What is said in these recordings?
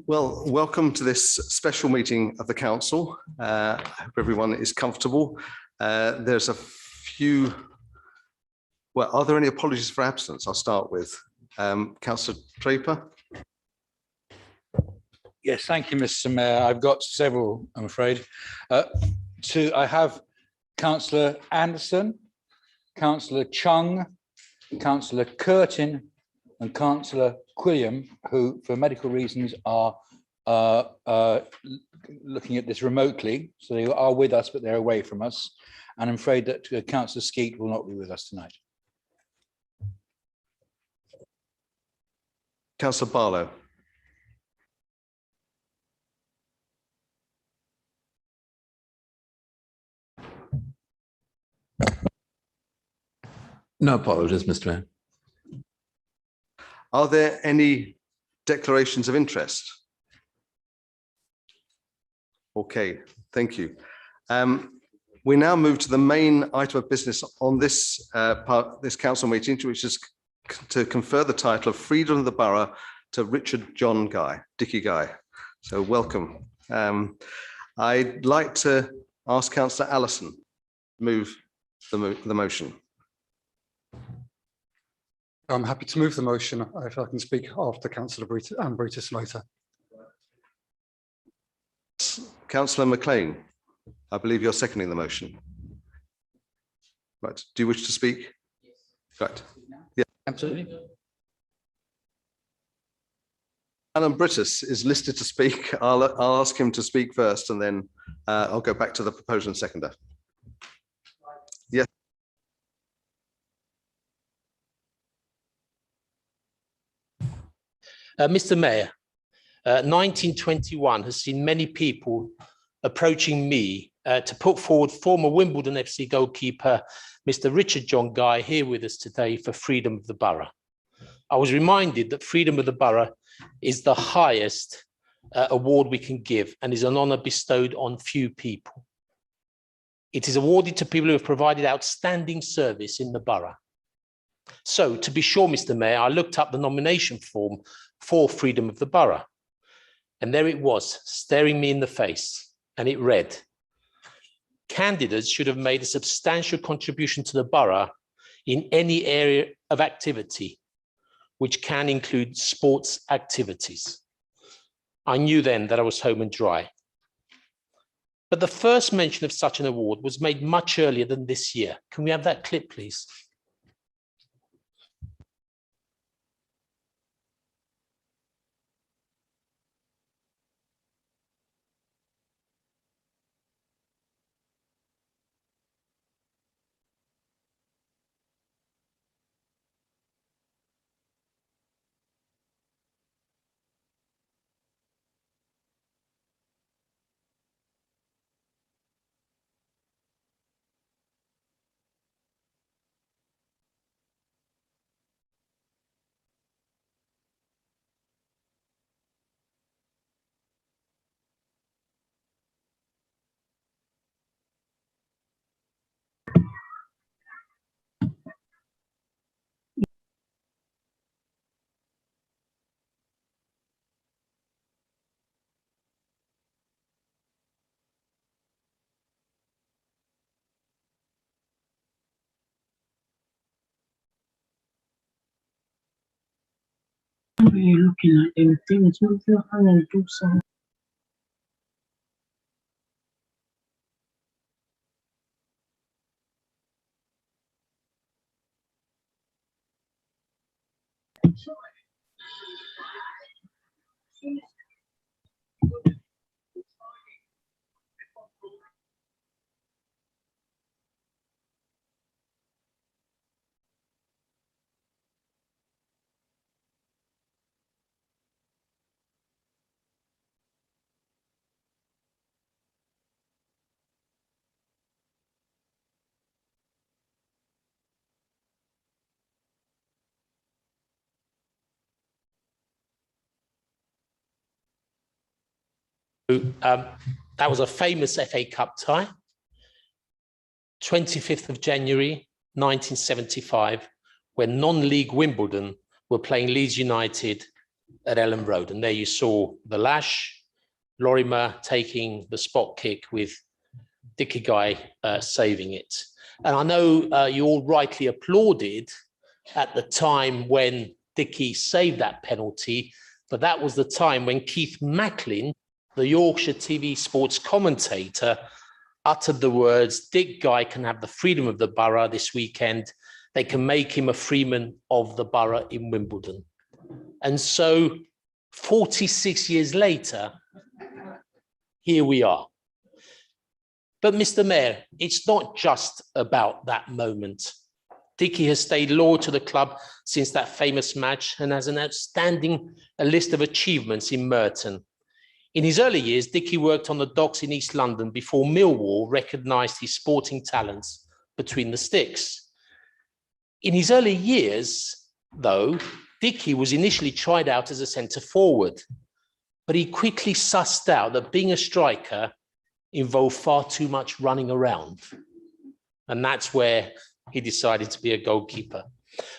Well, welcome to this special meeting of the Council. I hope everyone is comfortable. There's a few, well, are there any apologies for absence? I'll start with Councillor Draper. Yes, thank you, Mr. Mayor. I've got several, I'm afraid. I have Councillor Anderson, Councillor Chung, Councillor Curtin, and Councillor Quilliam, who, for medical reasons, are looking at this remotely. So they are with us, but they're away from us. And I'm afraid that Councillor Skeet will not be with us tonight. Councillor Barlow. No apologies, Mr. Mayor. Are there any declarations of interest? Okay, thank you. We now move to the main item of business on this this council meeting, which is to confer the title of Freedom of the Borough to Richard John Guy, Dickie Guy. So welcome. I'd like to ask Councillor Allison to move the motion. I'm happy to move the motion if I can speak after Councillor Alambritis later. Councillor McLean, I believe you're seconding the motion. Right, do you wish to speak? Right, yeah. Absolutely. Alambritis is listed to speak. I'll ask him to speak first and then I'll go back to the proposer and seconder. Yes. Mr. Mayor, 1921 has seen many people approaching me to put forward former Wimbledon FC goalkeeper, Mr. Richard John Guy, here with us today for Freedom of the Borough. I was reminded that Freedom of the Borough is the highest award we can give and is an honour bestowed on few people. It is awarded to people who have provided outstanding service in the borough. So, to be sure, Mr. Mayor, I looked up the nomination form for Freedom of the Borough. And there it was, staring me in the face. And it read, candidates should have made a substantial contribution to the borough in any area of activity, which can include sports activities. I knew then that I was home and dry. But the first mention of such an award was made much earlier than this year. Can we have that clip, please? You're looking at them things, what if you're hanging to do something? That was a famous FA Cup tie, 25th of January, 1975, when non-league Wimbledon were playing Leeds United at Ellen Road. And there you saw the lash, Lorimer taking the spot kick with Dickie Guy saving it. And I know you all rightly applauded at the time when Dickie saved that penalty, but that was the time when Keith McLean, the Yorkshire TV sports commentator, uttered the words, Dick Guy can have the freedom of the borough this weekend. They can make him a freeman of the borough in Wimbledon. And so 46 years later, here we are. But Mr. Mayor, it's not just about that moment. Dickie has stayed loyal to the club since that famous match and has an outstanding list of achievements in Merton. In his early years, Dickie worked on the docks in East London before Millwall recognised his sporting talents between the sticks. In his early years, though, Dickie was initially tried out as a centre forward, but he quickly sussed out that being a striker involved far too much running around. And that's where he decided to be a goalkeeper.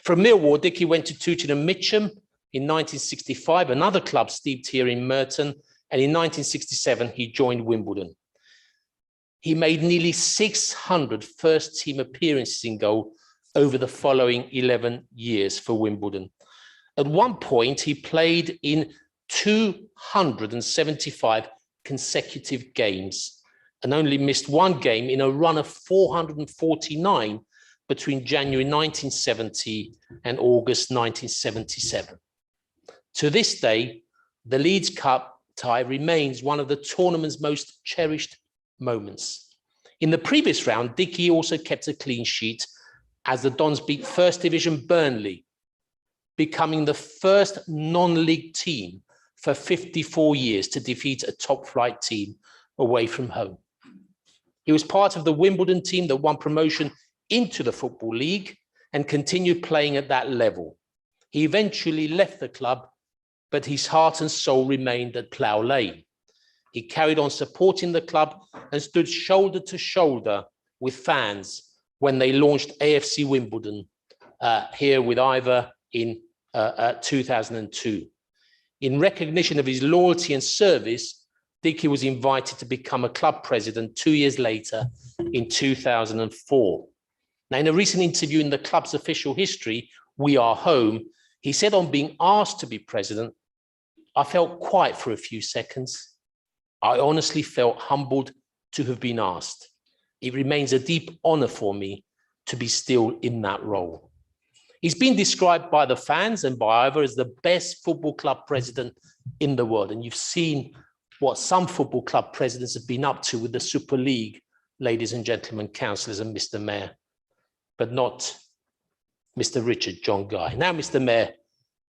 From Millwall, Dickie went to Tooting and Mitcham in 1965, another club steeped here in Merton, and in 1967, he joined Wimbledon. He made nearly 600 first-team appearances in goal over the following 11 years for Wimbledon. At one point, he played in 275 consecutive games and only missed one game in a run of 449 between January 1970 and August 1977. To this day, the Leeds Cup tie remains one of the tournament's most cherished moments. In the previous round, Dickie also kept a clean sheet as the Dons beat First Division Burnley, becoming the first non-league team for 54 years to defeat a top-flight team away from home. He was part of the Wimbledon team that won promotion into the Football League and continued playing at that level. He eventually left the club, but his heart and soul remained at Plough Lane. He carried on supporting the club and stood shoulder to shoulder with fans when they launched AFC Wimbledon here with Ivor in 2002. In recognition of his loyalty and service, Dickie was invited to become a club president 2 years later in 2004. Now, in a recent interview in the club's official history, We Are Home, he said on being asked to be president, I felt quiet for a few seconds. I honestly felt humbled to have been asked. It remains a deep honor for me to be still in that role. He's been described by the fans and by Ivor as the best football club president in the world. And you've seen what some football club presidents have been up to with the Super League, ladies and gentlemen, councillors and Mr. Mayor, but not Mr. Richard John Guy. Now, Mr. Mayor,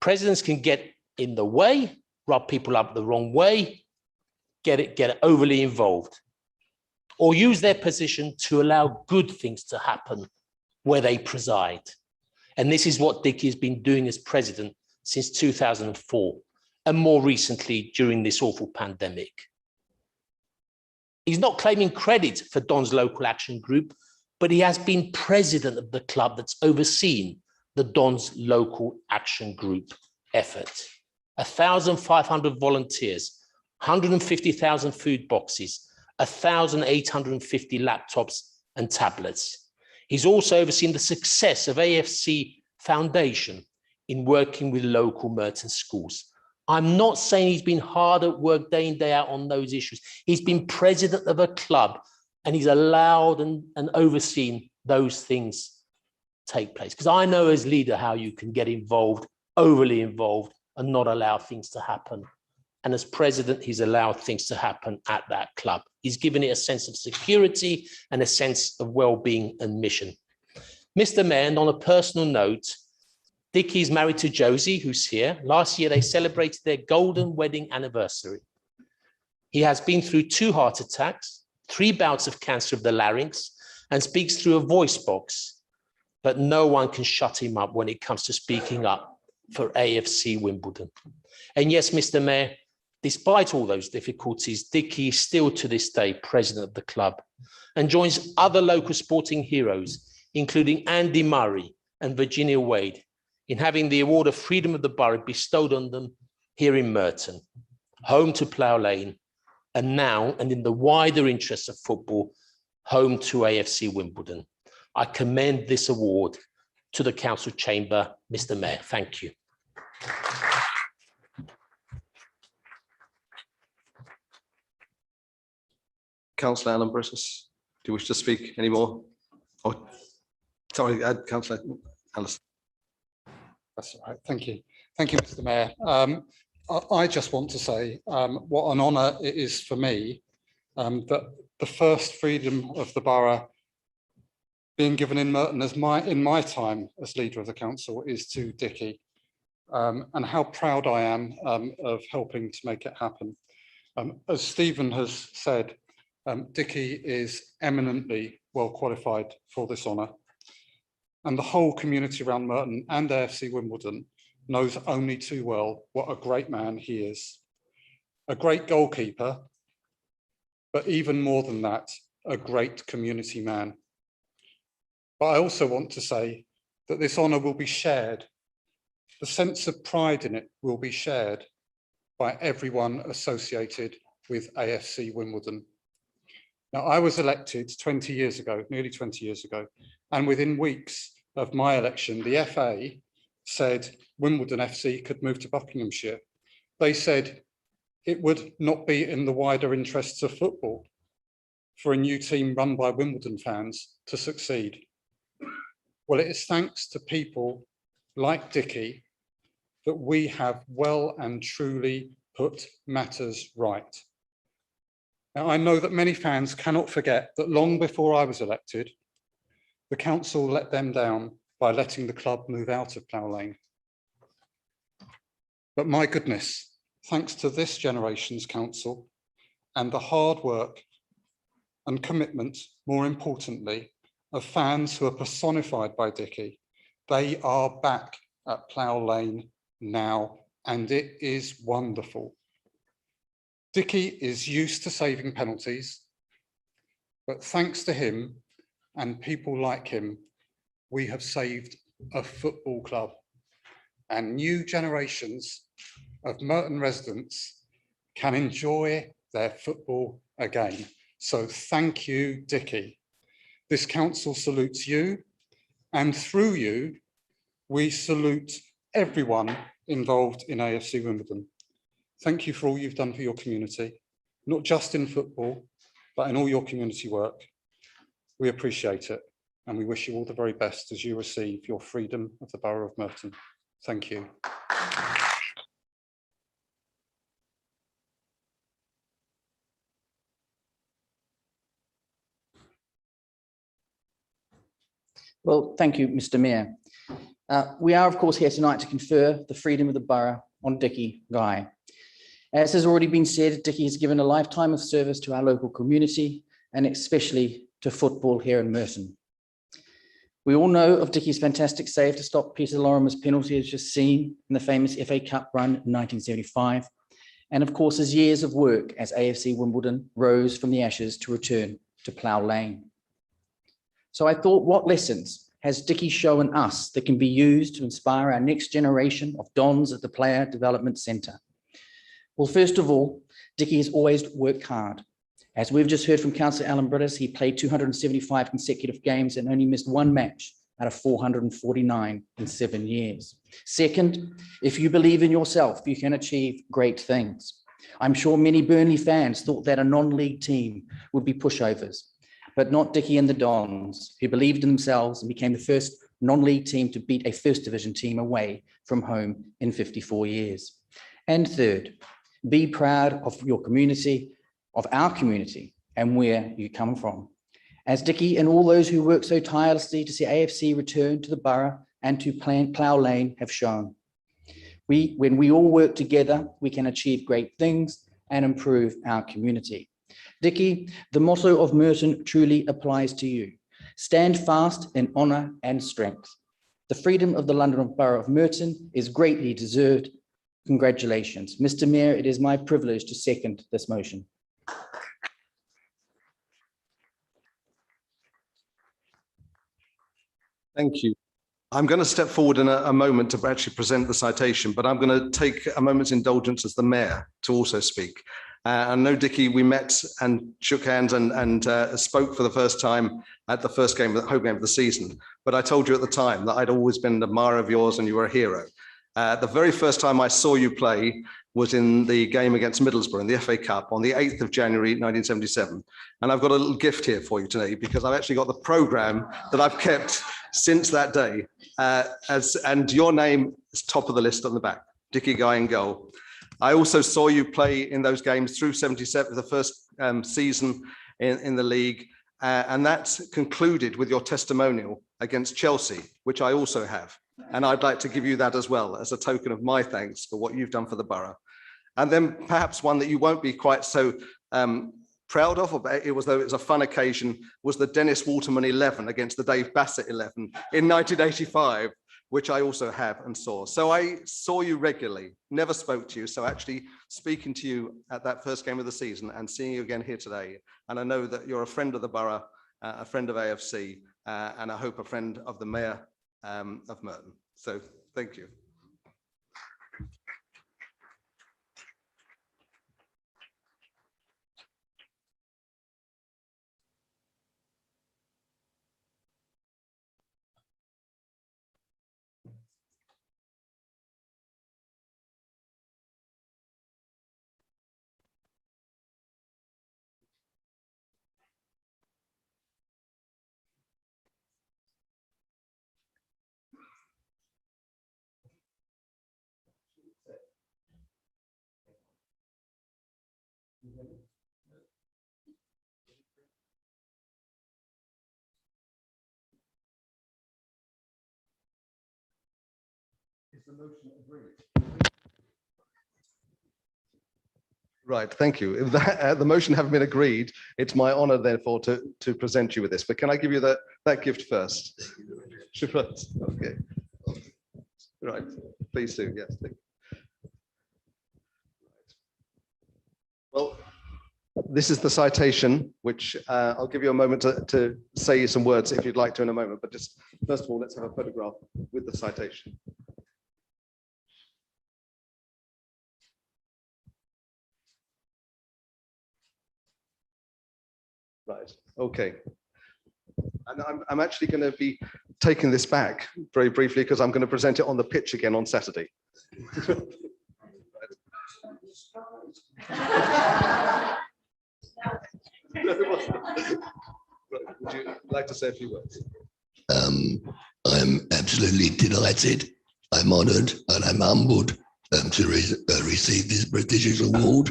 presidents can get in the way, rub people up the wrong way, get overly involved, or use their position to allow good things to happen where they preside. And this is what Dickie has been doing as president since 2004, and more recently during this awful pandemic. He's not claiming credit for Don's local action group, but he has been president of the club that's overseen the Don's local action group effort. 1,500 volunteers, 150,000 food boxes, 1,850 laptops and tablets. He's also overseen the success of AFC Foundation in working with local Merton schools. I'm not saying he's been hard at work day in, day out on those issues. He's been president of a club and he's allowed and overseen those things take place. Because I know as leader how you can get involved, overly involved, and not allow things to happen. And as president, he's allowed things to happen at that club. He's given it a sense of security and a sense of well-being and mission. Mr. Mayor, and on a personal note, Dickie's married to Josie, who's here. Last year, they celebrated their golden wedding anniversary. He has been through 2 heart attacks, 3 bouts of cancer of the larynx, and speaks through a voice box. But no one can shut him up when it comes to speaking up for AFC Wimbledon. And yes, Mr. Mayor, despite all those difficulties, Dickie is still to this day president of the club and joins other local sporting heroes, including Andy Murray and Virginia Wade, in having the award of Freedom of the Borough bestowed on them here in Merton, home to Plough Lane, and now, and in the wider interests of football, home to AFC Wimbledon. I commend this award to the Council Chamber, Mr. Mayor. Thank you. Councillor Alambritis, do you wish to speak any more? Oh, sorry, Councillor Anderson. That's all right. Thank you. Thank you, Mr. Mayor. I just want to say what an honour it is for me that the first freedom of the borough being given in Merton as in my time as leader of the council is to Dickie, and how proud I am of helping to make it happen. As Stephen has said, Dickie is eminently well qualified for this honour, and the whole community around Merton and AFC Wimbledon knows only too well what a great man he is. A great goalkeeper, but even more than that, a great community man. But I also want to say that this honour will be shared. The sense of pride in it will be shared by everyone associated with AFC Wimbledon. Now, I was elected 20 years ago, nearly 20 years ago, and within weeks of my election, the FA said Wimbledon FC could move to Buckinghamshire. They said it would not be in the wider interests of football for a new team run by Wimbledon fans to succeed. Well, it is thanks to people like Dickie that we have well and truly put matters right. Now, I know that many fans cannot forget that long before I was elected, the council let them down by letting the club move out of Plough Lane. But my goodness, thanks to this generation's council and the hard work and commitment, more importantly, of fans who are personified by Dickie, they are back at Plough Lane now, and it is wonderful. Dickie is used to saving penalties, but thanks to him and people like him, we have saved a football club, and new generations of Merton residents can enjoy their football again. So thank you, Dickie. This council salutes you, and through you, we salute everyone involved in AFC Wimbledon. Thank you for all you've done for your community, not just in football, but in all your community work. We appreciate it, and we wish you all the very best as you receive your freedom of the Borough of Merton. Thank you. Well, thank you, Mr. Mayor. We are, of course, here tonight to confer the freedom of the borough on Dickie Guy. As has already been said, Dickie has given a lifetime of service to our local community and especially to football here in Merton. We all know of Dickie's fantastic save to stop Peter Lorimer's penalty, as just seen in the famous FA Cup run in 1975, and of course his years of work as AFC Wimbledon rose from the ashes to return to Plough Lane. So I thought, what lessons has Dickie shown us that can be used to inspire our next generation of Dons at the Player Development Centre? Well, first of all, Dickie has always worked hard. As we've just heard from Councillor Alambritis, he played 275 consecutive games and only missed one match out of 449 in 7 years. Second, if you believe in yourself, you can achieve great things. I'm sure many Burnley fans thought that a non-league team would be pushovers, but not Dickie and the Dons, who believed in themselves and became the first non-league team to beat a first division team away from home in 54 years. And third, be proud of your community, of our community, and where you come from. As Dickie and all those who work so tirelessly to see AFC return to the borough and to Plough Lane have shown. When we all work together, we can achieve great things and improve our community. Dickie, the motto of Merton truly applies to you. Stand fast in honour and strength. The freedom of the London Borough of Merton is greatly deserved. Congratulations. Mr. Mayor, it is my privilege to second this motion. Thank you. I'm going to step forward in a moment to actually present the citation, but I'm going to take a moment's indulgence as the mayor to also speak. I know, Dickie, we met and shook hands and spoke for the first time at the first game, the home game of the season. But I told you at the time that I'd always been an admirer of yours and you were a hero. The very first time I saw you play was in the game against Middlesbrough in the FA Cup on the 8th of January, 1977. And I've got a little gift here for you today because I've actually got the programme that I've kept since that day. And your name is top of the list on the back, Dickie Guy in goal. I also saw you play in those games through 77, the first season in the league. And that concluded with your testimonial against Chelsea, which I also have. And I'd like to give you that as well as a token of my thanks for what you've done for the borough. And then perhaps one that you won't be quite so proud of, but it was, though it was a fun occasion, was the Dennis Waterman 11 against the Dave Bassett 11 in 1985, which I also have and saw. So I saw you regularly, never spoke to you. So actually speaking to you at that first game of the season and seeing you again here today. And I know that you're a friend of the borough, a friend of AFC, and I hope a friend of the Mayor of Merton. So thank you. Is the motion agreed? Right, thank you. If the motion having been agreed, it's my honour, therefore, to present you with this. But can I give you that gift first? Okay. Right, please do. Yes. Thank you. Well, this is the citation, which I'll give you a moment to say some words if you'd like to in a moment. But just first of all, let's have a photograph with the citation. Right, okay. And I'm actually going to be taking this back very briefly because I'm going to present it on the pitch again on Saturday. Would you like to say a few words? I'm absolutely delighted. I'm honoured and I'm humbled to receive this prestigious award.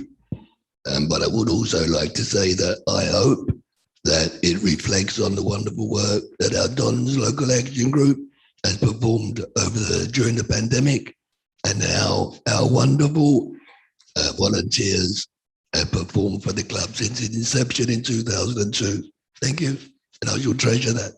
But I would also like to say that I hope that it reflects on the wonderful work that our Don's Local Action Group has performed during the pandemic, and how our wonderful volunteers have performed for the club since its inception in 2002. Thank you, and I shall treasure that.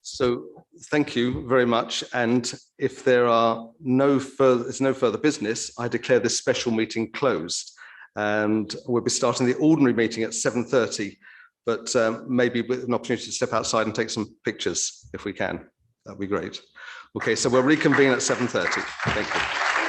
So thank you very much. And if there are no further business, I declare this special meeting closed. And we'll be starting the ordinary meeting at 7:30, but maybe with an opportunity to step outside and take some pictures if we can. That'd be great. Okay, so we'll reconvene at 7:30. Thank you.